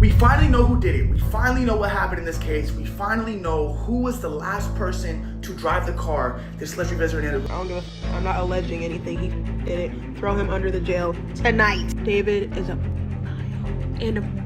We finally know who did it. We finally know what happened in this case. We finally know who was the last person to drive the car that Celeste visited. I'm not alleging anything. He did it. Throw him under the jail tonight. David is a and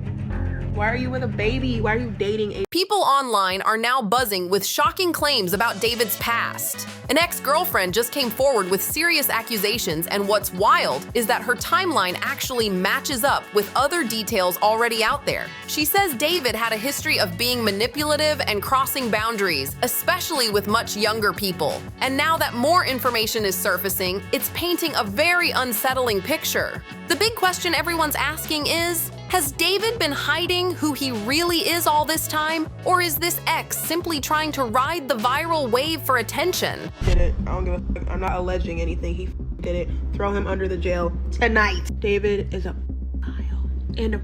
why are you with a baby? Why are you dating a... People online are now buzzing with shocking claims about David's past. An ex-girlfriend just came forward with serious accusations, and what's wild is that her timeline actually matches up with other details already out there. She says David had a history of being manipulative and crossing boundaries, especially with much younger people. And now that more information is surfacing, it's painting a very unsettling picture. The big question everyone's asking is, has David been hiding who he really is all this time? Or is this ex simply trying to ride the viral wave for attention? Did it. I don't give a fuck. I'm not alleging anything. He did it. Throw him under the jail tonight. David is a and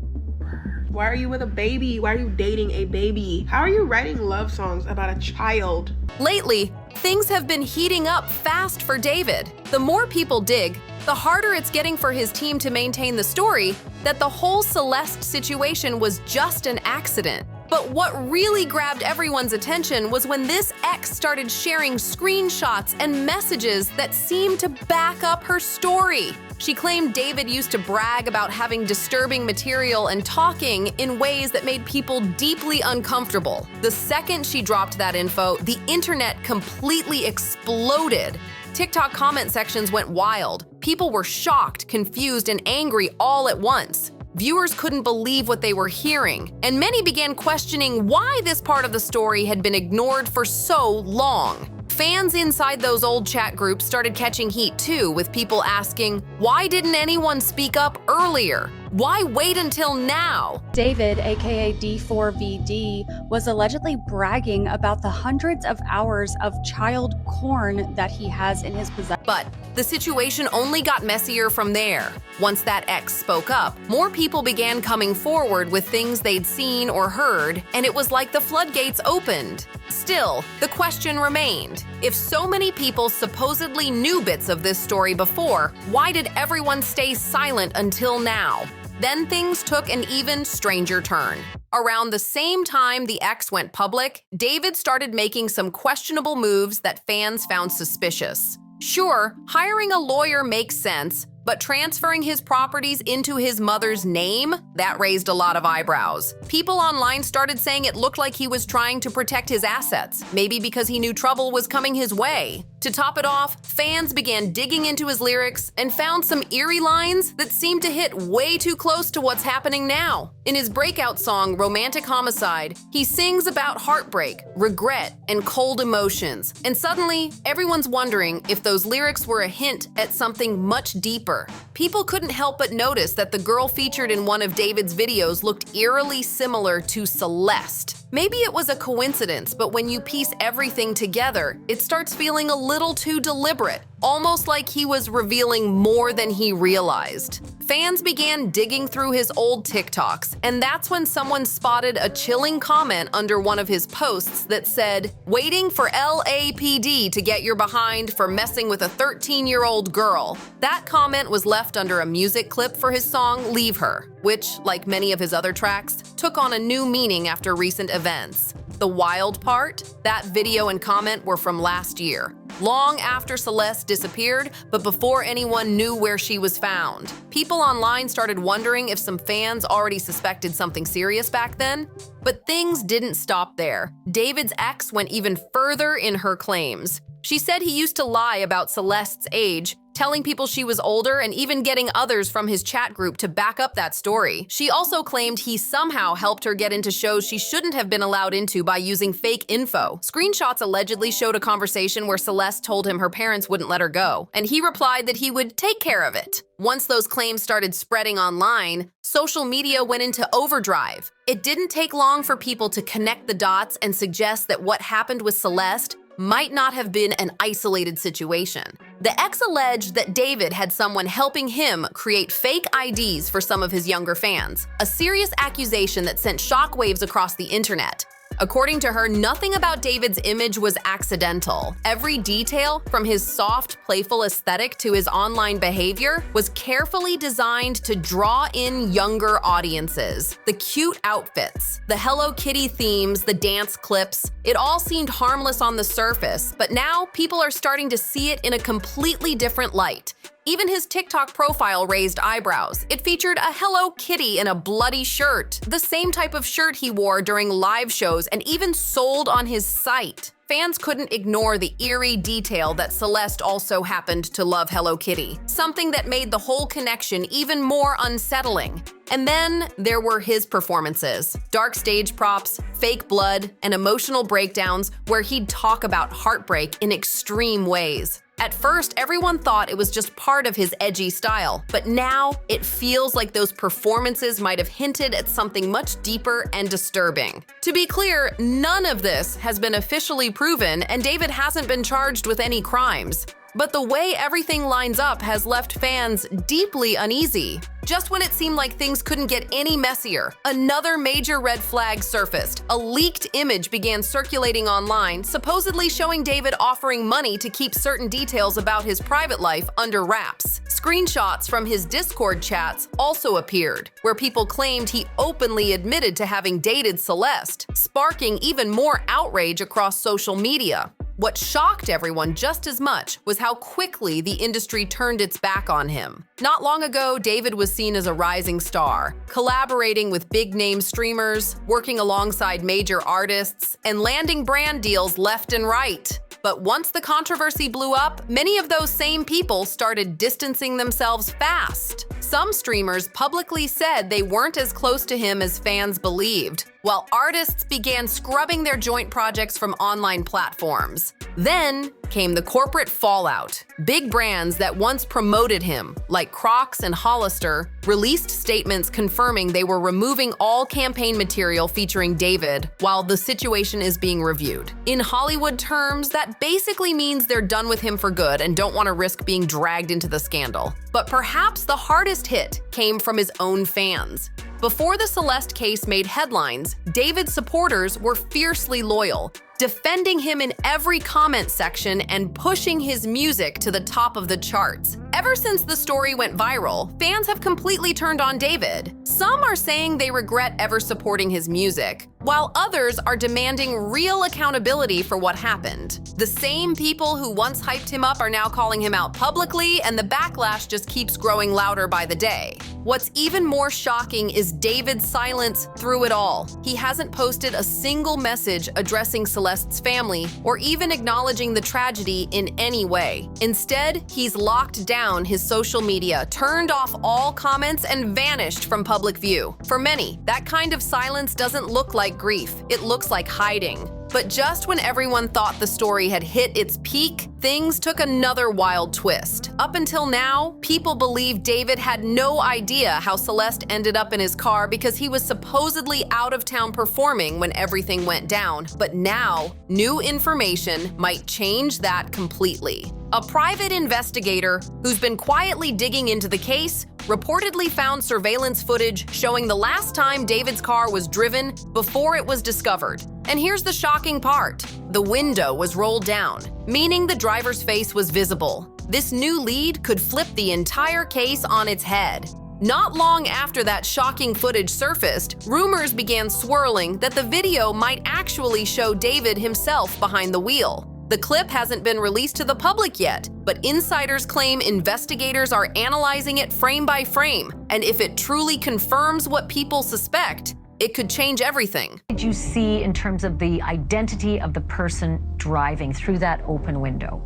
why are you with a baby? Why are you dating a baby? How are you writing love songs about a child? Lately, things have been heating up fast for David. The more people dig, the harder it's getting for his team to maintain the story that the whole Celeste situation was just an accident. But what really grabbed everyone's attention was when this ex started sharing screenshots and messages that seemed to back up her story. She claimed David used to brag about having disturbing material and talking in ways that made people deeply uncomfortable. The second she dropped that info, the internet completely exploded. TikTok comment sections went wild. People were shocked, confused, and angry all at once. Viewers couldn't believe what they were hearing, and many began questioning why this part of the story had been ignored for so long. Fans inside those old chat groups started catching heat too, with people asking, why didn't anyone speak up earlier? Why wait until now? David, aka D4VD, was allegedly bragging about the hundreds of hours of child porn that he has in his possession. But the situation only got messier from there. Once that ex spoke up, more people began coming forward with things they'd seen or heard, and it was like the floodgates opened. Still, the question remained. If so many people supposedly knew bits of this story before, why did everyone stay silent until now? Then things took an even stranger turn. Around the same time the ex went public, David started making some questionable moves that fans found suspicious. Sure, hiring a lawyer makes sense, but transferring his properties into his mother's name? That raised a lot of eyebrows. People online started saying it looked like he was trying to protect his assets, maybe because he knew trouble was coming his way. To top it off, fans began digging into his lyrics and found some eerie lines that seemed to hit way too close to what's happening now. In his breakout song, Romantic Homicide, he sings about heartbreak, regret, and cold emotions. And suddenly, everyone's wondering if those lyrics were a hint at something much deeper. People couldn't help but notice that the girl featured in one of David's videos looked eerily similar to Celeste. Maybe it was a coincidence, but when you piece everything together, it starts feeling a little too deliberate, almost like he was revealing more than he realized. Fans began digging through his old TikToks, and that's when someone spotted a chilling comment under one of his posts that said, "Waiting for LAPD to get your behind for messing with a 13-year-old girl." That comment was left under a music clip for his song Leave Her, which, like many of his other tracks, took on a new meaning after recent events. The wild part? That video and comment were from last year, long after Celeste disappeared, but before anyone knew where she was found. People online started wondering if some fans already suspected something serious back then. But things didn't stop there. David's ex went even further in her claims. She said he used to lie about Celeste's age, telling people she was older and even getting others from his chat group to back up that story. She also claimed he somehow helped her get into shows she shouldn't have been allowed into by using fake info. Screenshots allegedly showed a conversation where Celeste told him her parents wouldn't let her go, and he replied that he would take care of it. Once those claims started spreading online, social media went into overdrive. It didn't take long for people to connect the dots and suggest that what happened with Celeste might not have been an isolated situation. The ex alleged that David had someone helping him create fake IDs for some of his younger fans, a serious accusation that sent shockwaves across the internet. According to her, nothing about David's image was accidental. Every detail, from his soft, playful aesthetic to his online behavior, was carefully designed to draw in younger audiences. The cute outfits, the Hello Kitty themes, the dance clips, it all seemed harmless on the surface, but now people are starting to see it in a completely different light. Even his TikTok profile raised eyebrows. It featured a Hello Kitty in a bloody shirt, the same type of shirt he wore during live shows and even sold on his site. Fans couldn't ignore the eerie detail that Celeste also happened to love Hello Kitty, something that made the whole connection even more unsettling. And then there were his performances. Dark stage props, fake blood, and emotional breakdowns where he'd talk about heartbreak in extreme ways. At first, everyone thought it was just part of his edgy style, but now it feels like those performances might have hinted at something much deeper and disturbing. To be clear, none of this has been officially proven, and David hasn't been charged with any crimes. But the way everything lines up has left fans deeply uneasy. Just when it seemed like things couldn't get any messier, another major red flag surfaced. A leaked image began circulating online, supposedly showing David offering money to keep certain details about his private life under wraps. Screenshots from his Discord chats also appeared, where people claimed he openly admitted to having dated Celeste, sparking even more outrage across social media. What shocked everyone just as much was how quickly the industry turned its back on him. Not long ago, David was seen as a rising star, collaborating with big-name streamers, working alongside major artists, and landing brand deals left and right. But once the controversy blew up, many of those same people started distancing themselves fast. Some streamers publicly said they weren't as close to him as fans believed, while artists began scrubbing their joint projects from online platforms. Then came the corporate fallout. Big brands that once promoted him, like Crocs and Hollister, released statements confirming they were removing all campaign material featuring David while the situation is being reviewed. In Hollywood terms, that basically means they're done with him for good and don't want to risk being dragged into the scandal. But perhaps the hardest hit came from his own fans. Before the Celeste case made headlines, David's supporters were fiercely loyal, defending him in every comment section and pushing his music to the top of the charts. Ever since the story went viral, fans have completely turned on David. Some are saying they regret ever supporting his music, while others are demanding real accountability for what happened. The same people who once hyped him up are now calling him out publicly, and the backlash just keeps growing louder by the day. What's even more shocking is David's silence through it all. He hasn't posted a single message addressing Celeste's family or even acknowledging the tragedy in any way. Instead, he's locked down his social media, turned off all comments, and vanished from public view. For many, that kind of silence doesn't look like grief. It looks like hiding. But just when everyone thought the story had hit its peak, things took another wild twist. Up until now, people believe David had no idea how Celeste ended up in his car because he was supposedly out of town performing when everything went down. But now, new information might change that completely. A private investigator who's been quietly digging into the case reportedly found surveillance footage showing the last time David's car was driven before it was discovered. And here's the shocking part. The window was rolled down, meaning the driver's face was visible. This new lead could flip the entire case on its head. Not long after that shocking footage surfaced, rumors began swirling that the video might actually show David himself behind the wheel. The clip hasn't been released to the public yet, but insiders claim investigators are analyzing it frame by frame, and if it truly confirms what people suspect, it could change everything. What did you see in terms of the identity of the person driving through that open window?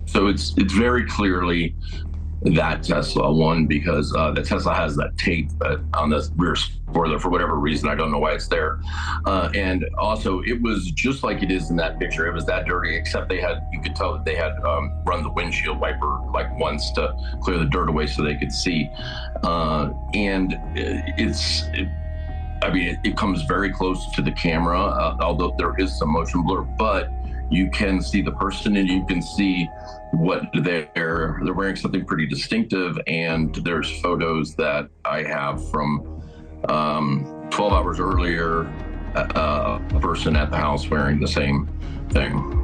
So it's very clearly that Tesla, one, because the Tesla has that tape on the rear spoiler for whatever reason. I don't know why it's there. And also, it was just like it is in that picture. It was that dirty, except you could tell that they had run the windshield wiper like once to clear the dirt away so they could see. And it comes very close to the camera, although there is some motion blur, but you can see the person and you can see what they're wearing something pretty distinctive. And there's photos that I have from 12 hours earlier a person at the house wearing the same thing.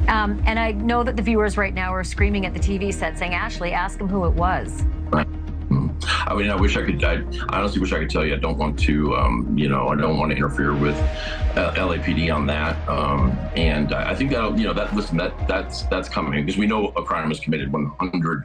And I know that the viewers right now are screaming at the TV set saying, Ashley, ask him who it was. I mean, I honestly wish I could tell you. I don't want to, I don't want to interfere with LAPD on that. And I think that's coming because we know a crime was committed 100%.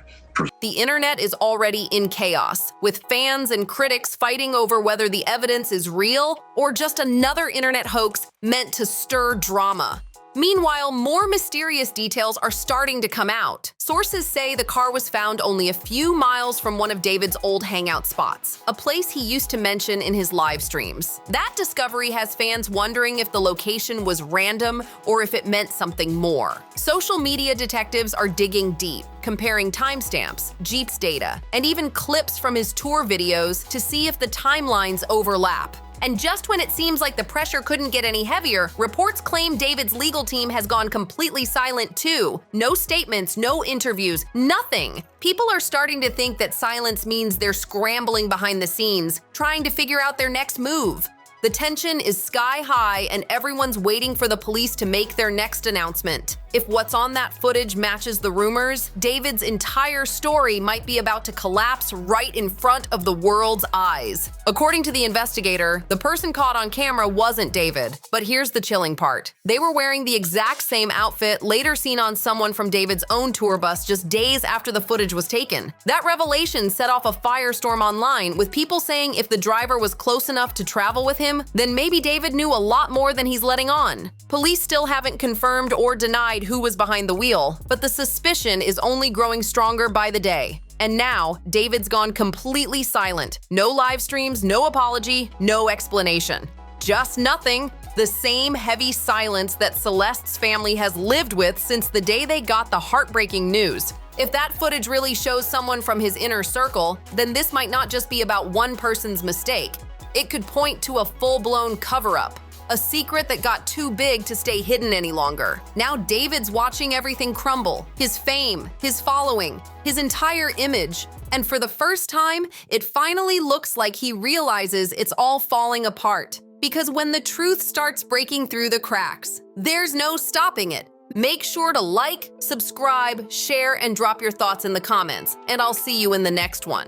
The internet is already in chaos, with fans and critics fighting over whether the evidence is real or just another internet hoax meant to stir drama. Meanwhile, more mysterious details are starting to come out. Sources say the car was found only a few miles from one of David's old hangout spots, a place he used to mention in his live streams. That discovery has fans wondering if the location was random or if it meant something more. Social media detectives are digging deep, comparing timestamps, Jeep's data, and even clips from his tour videos to see if the timelines overlap. And just when it seems like the pressure couldn't get any heavier, reports claim David's legal team has gone completely silent too. No statements, no interviews, nothing. People are starting to think that silence means they're scrambling behind the scenes, trying to figure out their next move. The tension is sky high and everyone's waiting for the police to make their next announcement. If what's on that footage matches the rumors, David's entire story might be about to collapse right in front of the world's eyes. According to the investigator, the person caught on camera wasn't David. But here's the chilling part. They were wearing the exact same outfit later seen on someone from David's own tour bus just days after the footage was taken. That revelation set off a firestorm online, with people saying if the driver was close enough to travel with him, then maybe David knew a lot more than he's letting on. Police still haven't confirmed or denied who was behind the wheel, but the suspicion is only growing stronger by the day. And now, David's gone completely silent. No live streams, no apology, no explanation. Just nothing. The same heavy silence that Celeste's family has lived with since the day they got the heartbreaking news. If that footage really shows someone from his inner circle, then this might not just be about one person's mistake. It could point to a full-blown cover-up. A secret that got too big to stay hidden any longer. Now David's watching everything crumble. His fame, his following, his entire image. And for the first time, it finally looks like he realizes it's all falling apart. Because when the truth starts breaking through the cracks, there's no stopping it. Make sure to like, subscribe, share, and drop your thoughts in the comments. And I'll see you in the next one.